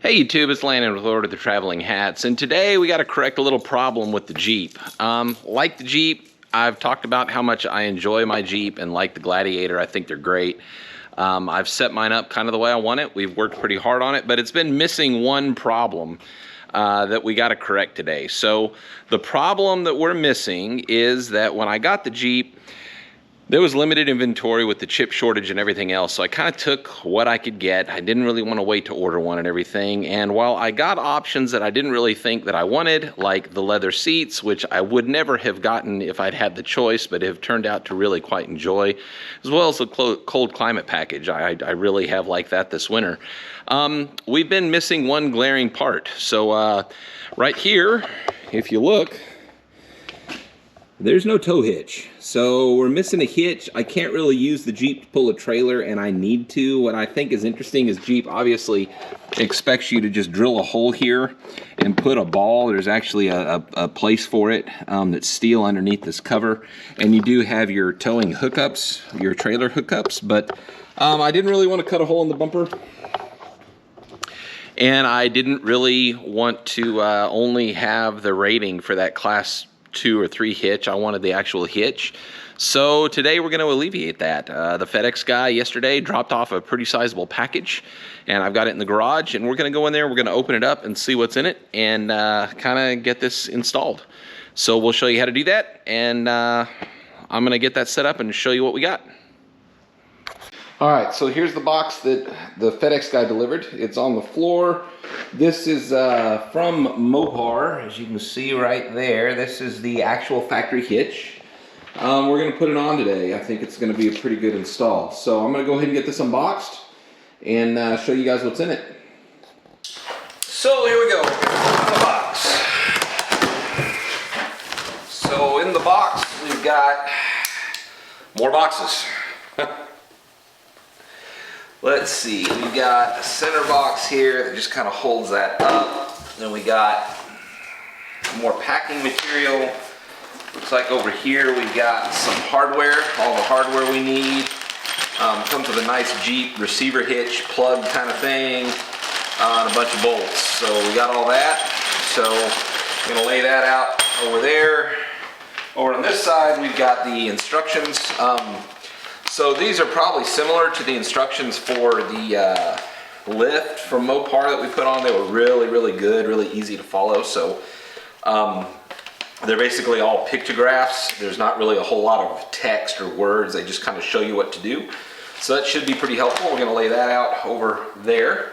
Hey YouTube, it's Landon with Lord of the Traveling Hats, and today we got to correct a little problem with the Jeep. Like the Jeep, I've talked about how much I enjoy my Jeep, and like the Gladiator, I think they're great. I've set mine up kind of the way I want it. We've worked pretty hard on it, but it's been missing one problem that we got to correct today. So the problem that we're missing is that when I got the Jeep, there was limited inventory with the chip shortage and everything else, so I kind of took what I could get. I didn't really want to wait to order one and everything, and while I got options that I didn't really think that I wanted, like the leather seats, which I would never have gotten if I'd had the choice, but have turned out to really quite enjoy, as well as the cold climate package. I really have liked that this winter. We've been missing one glaring part. So right here, if you look, there's no tow hitch. So we're missing a hitch. I can't really use the Jeep to pull a trailer, and I need to. What I think is interesting is Jeep obviously expects you to just drill a hole here and put a ball. There's actually a place for it that's steel underneath this cover. And you do have your towing hookups, your trailer hookups, but I didn't really want to cut a hole in the bumper. And I didn't really want to only have the rating for that class 2 or 3 hitch. I wanted the actual hitch. So today we're going to alleviate that. The FedEx guy yesterday dropped off a pretty sizable package, and I've got it in the garage, and we're going to go in there, we're going to open it up and see what's in it, and kind of get this installed. So we'll show you how to do that, and I'm going to get that set up and show you what we got. Alright, so here's the box that the FedEx guy delivered. It's on the floor. This is from MOPAR, as you can see right there. This is the actual factory hitch. We're going to put it on today. I think it's going to be a pretty good install. So I'm going to go ahead and get this unboxed and show you guys what's in it. So here we go. In the box. So in the box we've got more boxes. Let's see, we've got a center box here that just kind of holds that up. Then we got more packing material. Looks like over here we've got some hardware, all the hardware we need. Comes with a nice Jeep receiver hitch plug kind of thing, and a bunch of bolts. So we got all that. So I'm gonna lay that out over there. Over on this side we've got the instructions. So these are probably similar to the instructions for the lift from MOPAR that we put on. They were really, really good, really easy to follow. So they're basically all pictographs. There's not really a whole lot of text or words. They just kind of show you what to do. So that should be pretty helpful. We're gonna lay that out over there.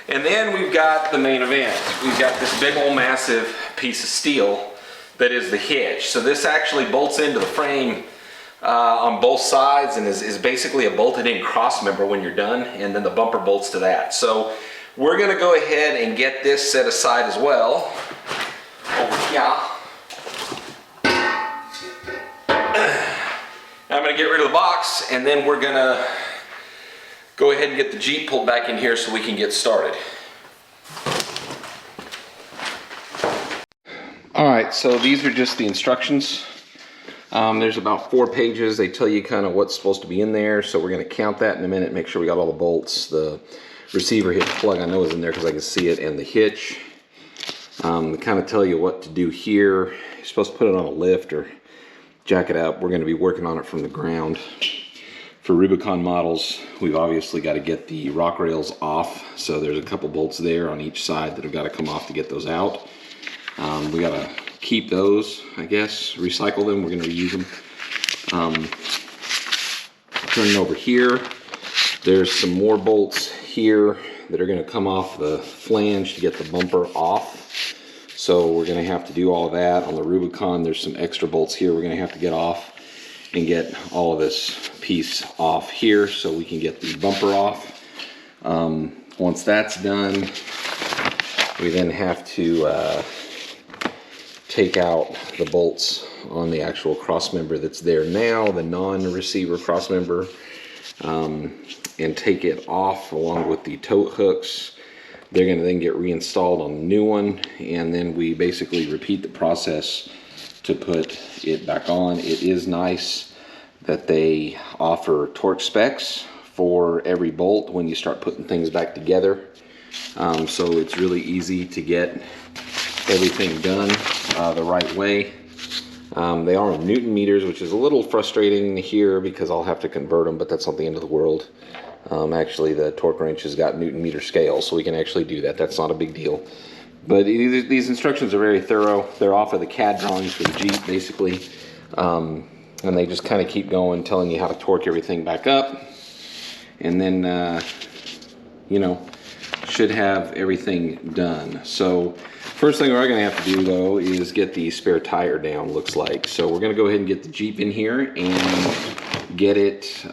And then we've got the main event. We've got this big old massive piece of steel that is the hitch. So this actually bolts into the frame on both sides and is basically a bolted in cross member when you're done, and then the bumper bolts to that. So we're gonna go ahead and get this set aside as well over here. I'm gonna get rid of the box, and then we're gonna go ahead and get the Jeep pulled back in here so we can get started. All right, so these are just the instructions. There's about 4 pages. They tell you kind of what's supposed to be in there. So we're going to count that in a minute, make sure we got all the bolts. The receiver hitch plug I know is in there because I can see it, and the hitch. They kind of tell you what to do here. You're supposed to put it on a lift or jack it up. We're going to be working on it from the ground. For Rubicon models, we've obviously got to get the rock rails off. So there's a couple bolts there on each side that have got to come off to get those out. We got to keep those, I guess, recycle them. We're going to reuse them. Turning over here, there's some more bolts here that are going to come off the flange to get the bumper off. So we're going to have to do all of that. On the Rubicon, there's some extra bolts here we're going to have to get off and get all of this piece off here so we can get the bumper off. Once that's done, we then have to take out the bolts on the actual cross member that's there now, the non-receiver cross member, and take it off along with the tote hooks. They're going to then get reinstalled on the new one, and then we basically repeat the process to put it back on. It is nice that they offer torque specs for every bolt when you start putting things back together. So it's really easy to get everything done the right way. They are in Newton meters, which is a little frustrating here because I'll have to convert them, but that's not the end of the world. Actually, the torque wrench has got Newton meter scale, so we can actually do that. That's not a big deal. But these instructions are very thorough. They're off of the CAD drawings for the Jeep, basically. And they just kind of keep going, telling you how to torque everything back up. And then, you know, should have everything done. So first thing we're going to have to do, though, is get the spare tire down, looks like. So we're going to go ahead and get the Jeep in here and get it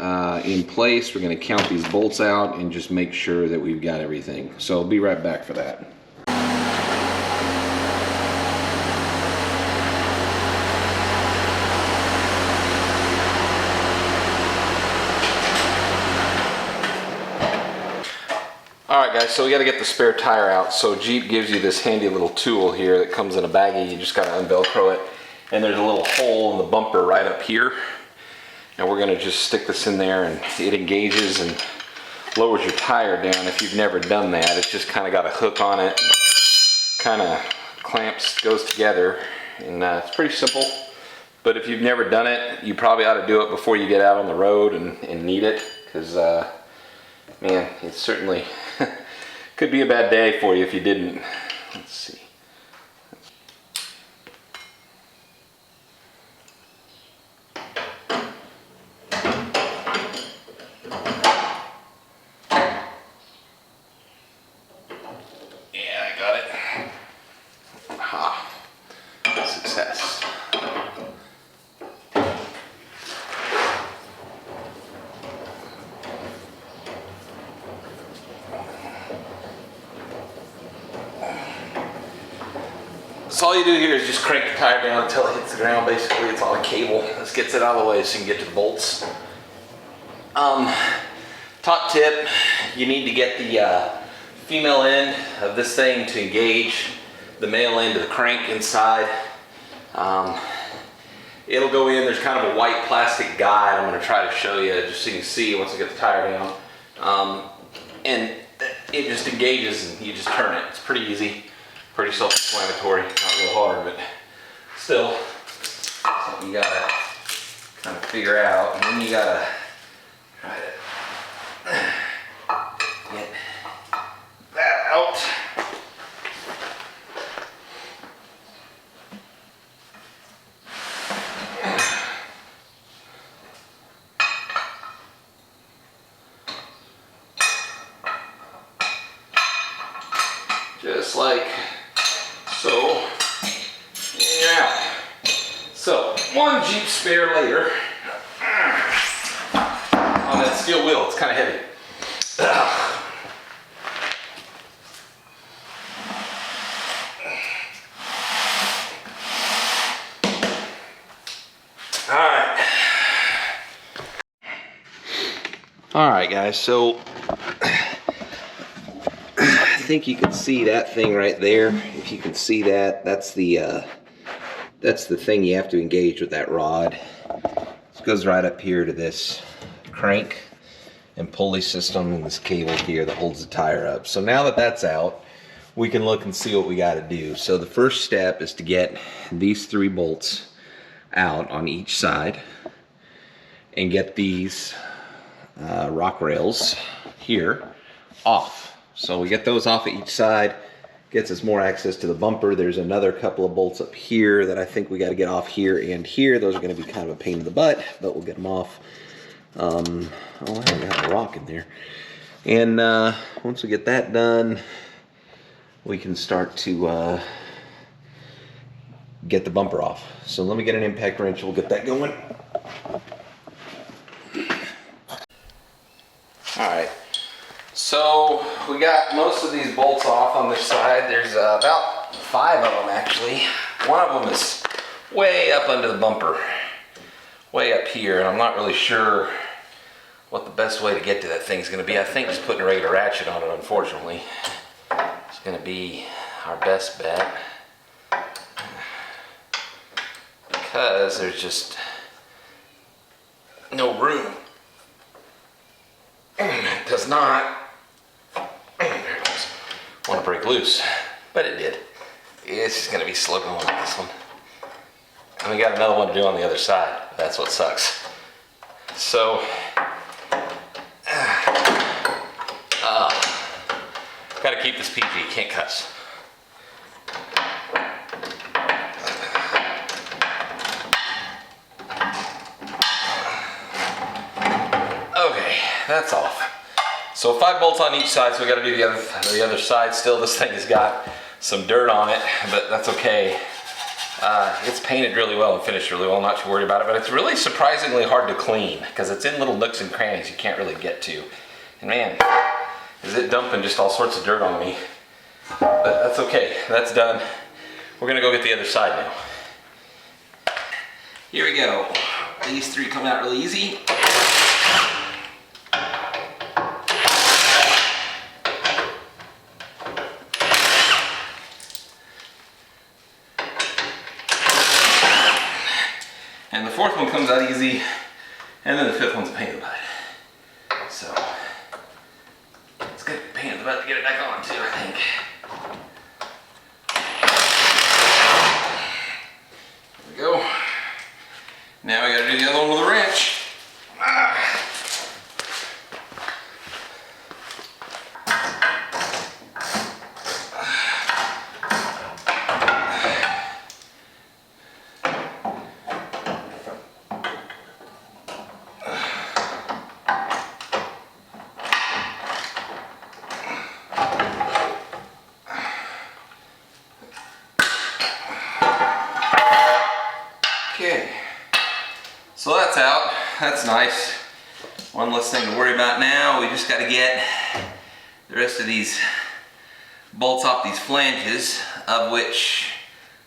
in place. We're going to count these bolts out and just make sure that we've got everything. So I'll be right back for that. Alright guys, so we got to get the spare tire out. So Jeep gives you this handy little tool here that comes in a baggie. You just got to unvelcro it. And there's a little hole in the bumper right up here. And we're going to just stick this in there, and it engages and lowers your tire down. If you've never done that, it's just kind of got a hook on it. Kind of clamps, goes together. And it's pretty simple. But if you've never done it, you probably ought to do it before you get out on the road and need it. Because, man, it's certainly could be a bad day for you if you didn't. Let's see. Yeah, I got it. Aha. Success. So all you do here is just crank the tire down until it hits the ground. Basically, it's on a cable. This gets it out of the way so you can get to the bolts. Top tip, you need to get the female end of this thing to engage the male end of the crank inside. It'll go in. There's kind of a white plastic guide. I'm going to try to show you just so you can see once I get the tire down. And it just engages and you just turn it. It's pretty easy. Pretty self-explanatory, not real hard, but still something you gotta kind of figure out. And then you gotta try to get that out. Just like so. Yeah. So, one Jeep spare later on that steel wheel. It's kind of heavy. Alright guys, so I think you can see that thing right there. If you can see that, that's the thing you have to engage with that rod. This goes right up here to this crank and pulley system and this cable here that holds the tire up. So now that that's out, we can look and see what we got to do. So the first step is to get these 3 bolts out on each side and get these rock rails here off. So we get those off of each side, gets us more access to the bumper. There's another couple of bolts up here that I think we got to get off here and here. Those are going to be kind of a pain in the butt, but we'll get them off. Oh, I got a rock in there. And once we get that done, we can start to get the bumper off. So let me get an impact wrench. We'll get that going. All right. So we got most of these bolts off on this side. There's about 5 of them actually. One of them is way up under the bumper, way up here, and I'm not really sure what the best way to get to that thing's going to be. I think just putting a regular ratchet on it, unfortunately, is going to be our best bet, because there's just no room. It does not. There it goes. want to break loose, but it did. It's just going to be slow going on this one. And we got another one to do on the other side. That's what sucks. So, got to keep this PG, can't cuss. Okay, that's off. So 5 bolts on each side, so we got to do the other side. Still, this thing has got some dirt on it, but that's okay. It's painted really well and finished really well, not too worried about it, but it's really surprisingly hard to clean because it's in little nooks and crannies you can't really get to. And man, is it dumping just all sorts of dirt on me. But that's okay, that's done. We're gonna go get the other side now. Here we go. These 3 come out really easy. And the 4th one comes out easy, and then the 5th one's a pain in the butt. So, it's gonna be a pain in the butt to get it back on too, I think. There we go. Now we gotta do the other one with a wrench. Okay, so that's out. That's nice. One less thing to worry about now. We just got to get the rest of these bolts off these flanges, of which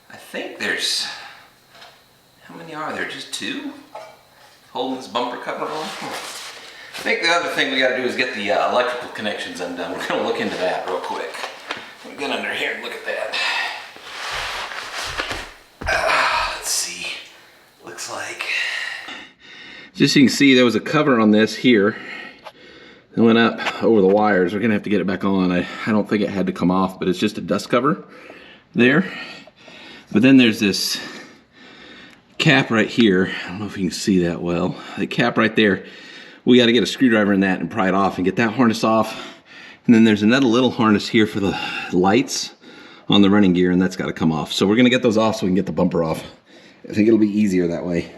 I think there's, how many are there? Just 2? Holding this bumper cover on? I think the other thing we got to do is get the electrical connections undone. We're going to look into that real quick. We'll get under here and look at that. Let's see. Looks like, just so you can see, there was a cover on this here that went up over the wires. We're gonna have to get it back on. I don't think it had to come off, but it's just a dust cover there. But then there's this cap right here. I don't know if you can see that well. The cap right there, we got to get a screwdriver in that and pry it off and get that harness off. And then there's another little harness here for the lights on the running gear, and that's got to come off. So we're gonna get those off so we can get the bumper off. I think it'll be easier that way.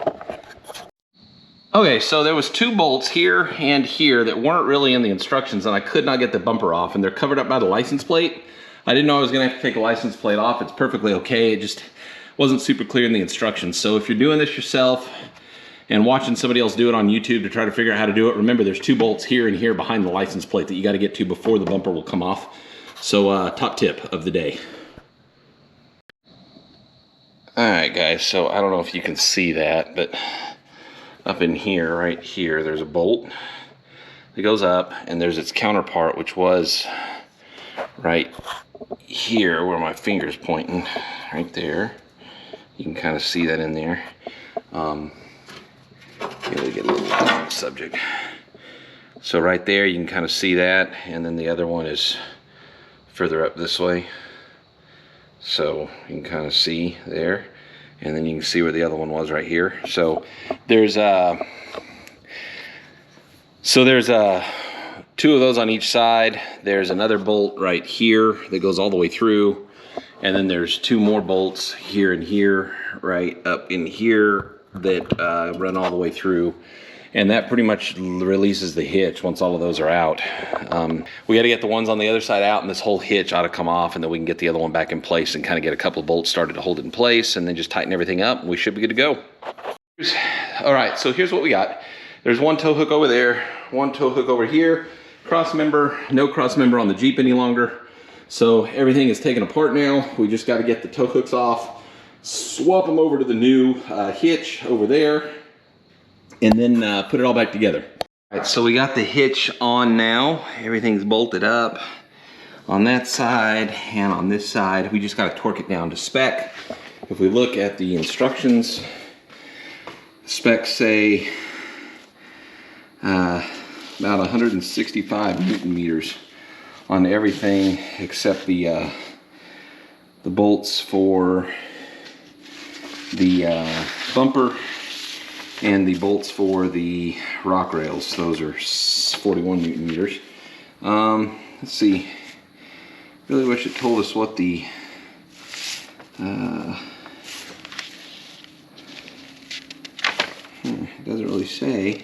Okay, so there was 2 bolts here and here that weren't really in the instructions, and I could not get the bumper off, and they're covered up by the license plate. I didn't know I was gonna have to take a license plate off. It's perfectly okay. It just wasn't super clear in the instructions. So if you're doing this yourself and watching somebody else do it on YouTube to try to figure out how to do it, remember there's 2 bolts here and here behind the license plate that you gotta get to before the bumper will come off. So top tip of the day. Alright guys, so I don't know if you can see that, but up in here, right here, there's a bolt that goes up, and there's its counterpart, which was right here where my finger's pointing, right there. You can kind of see that in there. Here we get a little off the subject. So right there, you can kind of see that, and then the other one is further up this way. So you can kind of see there, and then you can see where the other one was right here. So there's 2 of those on each side. There's another bolt right here that goes all the way through, and then there's 2 more bolts here and here, right up in here, that run all the way through. And that pretty much releases the hitch once all of those are out. We got to get the ones on the other side out, and this whole hitch ought to come off, and then we can get the other one back in place and kind of get a couple of bolts started to hold it in place, and then just tighten everything up, and we should be good to go. All right, so here's what we got. There's 1 tow hook over there, 1 tow hook over here, cross member, no cross member on the Jeep any longer. So everything is taken apart now. We just got to get the tow hooks off, swap them over to the new hitch over there, and then put it all back together. All right, so we got the hitch on now. Everything's bolted up on that side and on this side. We just got to torque it down to spec. If we look at the instructions, specs say about 165 Newton meters on everything except the bolts for the bumper and the bolts for the rock rails. Those are 41 Newton meters. Let's see. Really wish it told us what the it doesn't really say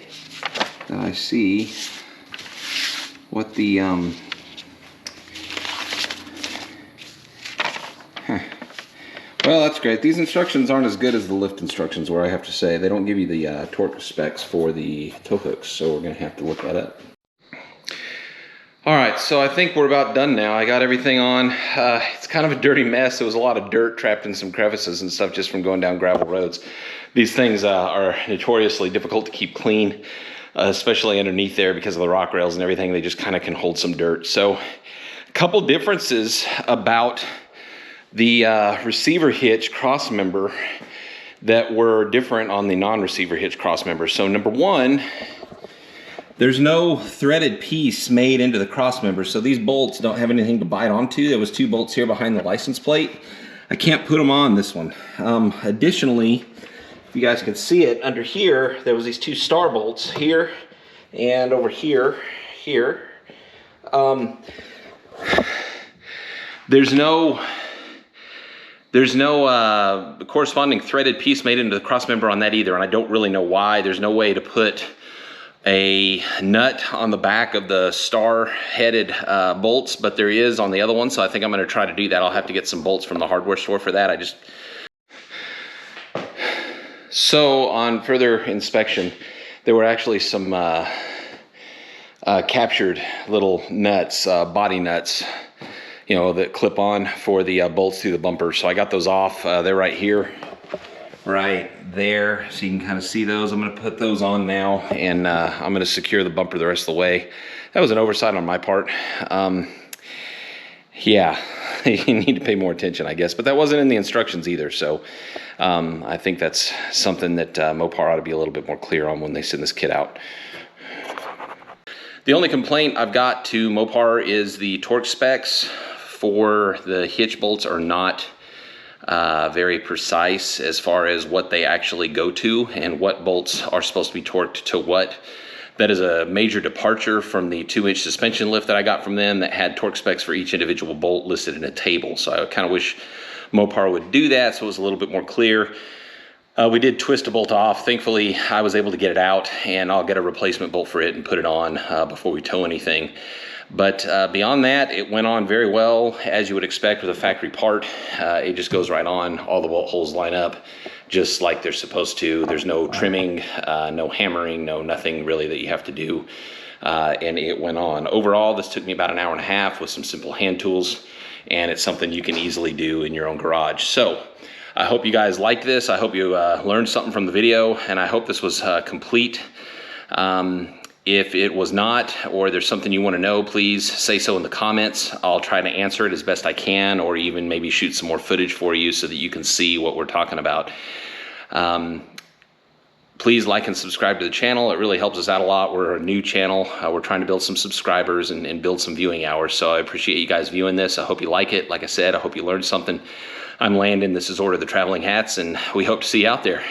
that I see what the well, that's great. These instructions aren't as good as the lift instructions were, I have to say. They don't give you the torque specs for the tow hooks, so we're going to have to look at it. Alright, so I think we're about done now. I got everything on. It's kind of a dirty mess. There was a lot of dirt trapped in some crevices and stuff just from going down gravel roads. These things are notoriously difficult to keep clean, especially underneath there because of the rock rails and everything. They just kind of can hold some dirt. So, a couple differences about the receiver hitch cross member that were different on the non-receiver hitch cross member. So number one, there's no threaded piece made into the cross member, so these bolts don't have anything to bite onto. There was 2 bolts here behind the license plate. I can't put them on this one. Additionally, if you guys can see it, under here, there was these 2 star bolts here and over here. There's no corresponding threaded piece made into the cross member on that either, and I don't really know why. There's no way to put a nut on the back of the star-headed bolts, but there is on the other one, so I think I'm going to try to do that. I'll have to get some bolts from the hardware store for that. So on further inspection, there were actually some captured little nuts, body nuts, you know, that clip on for the bolts through the bumper. So I got those off. They're right here, right there, so you can kind of see those. I'm going to put those on now, and I'm going to secure the bumper the rest of the way. That was an oversight on my part. Yeah, you need to pay more attention, I guess, but that wasn't in the instructions either. So I think that's something that MOPAR ought to be a little bit more clear on when they send this kit out. The only complaint I've got to MOPAR is the torque specs for the hitch bolts are not very precise as far as what they actually go to and what bolts are supposed to be torqued to what. That is a major departure from the 2-inch suspension lift that I got from them that had torque specs for each individual bolt listed in a table. So I kind of wish MOPAR would do that so it was a little bit more clear. We did twist a bolt off. Thankfully, I was able to get it out, and I'll get a replacement bolt for it and put it on before we tow anything. But beyond that, it went on very well, as you would expect with a factory part. It just goes right on. All the bolt holes line up just like they're supposed to. There's no trimming, no hammering, nothing really that you have to do. And it went on. Overall, this took me about an hour and a half with some simple hand tools, and it's something you can easily do in your own garage. So I hope you guys liked this. I hope you learned something from the video, and I hope this was complete. If it was not, or there's something you want to know, please say so in the comments. I'll try to answer it as best I can, or even maybe shoot some more footage for you so that you can see what we're talking about. Please like and subscribe to the channel. It really helps us out a lot. We're a new channel. We're trying to build some subscribers and build some viewing hours. So I appreciate you guys viewing this. I hope you like it. Like I said, I hope you learned something. I'm Landon. This is Order the Traveling Hats, and we hope to see you out there.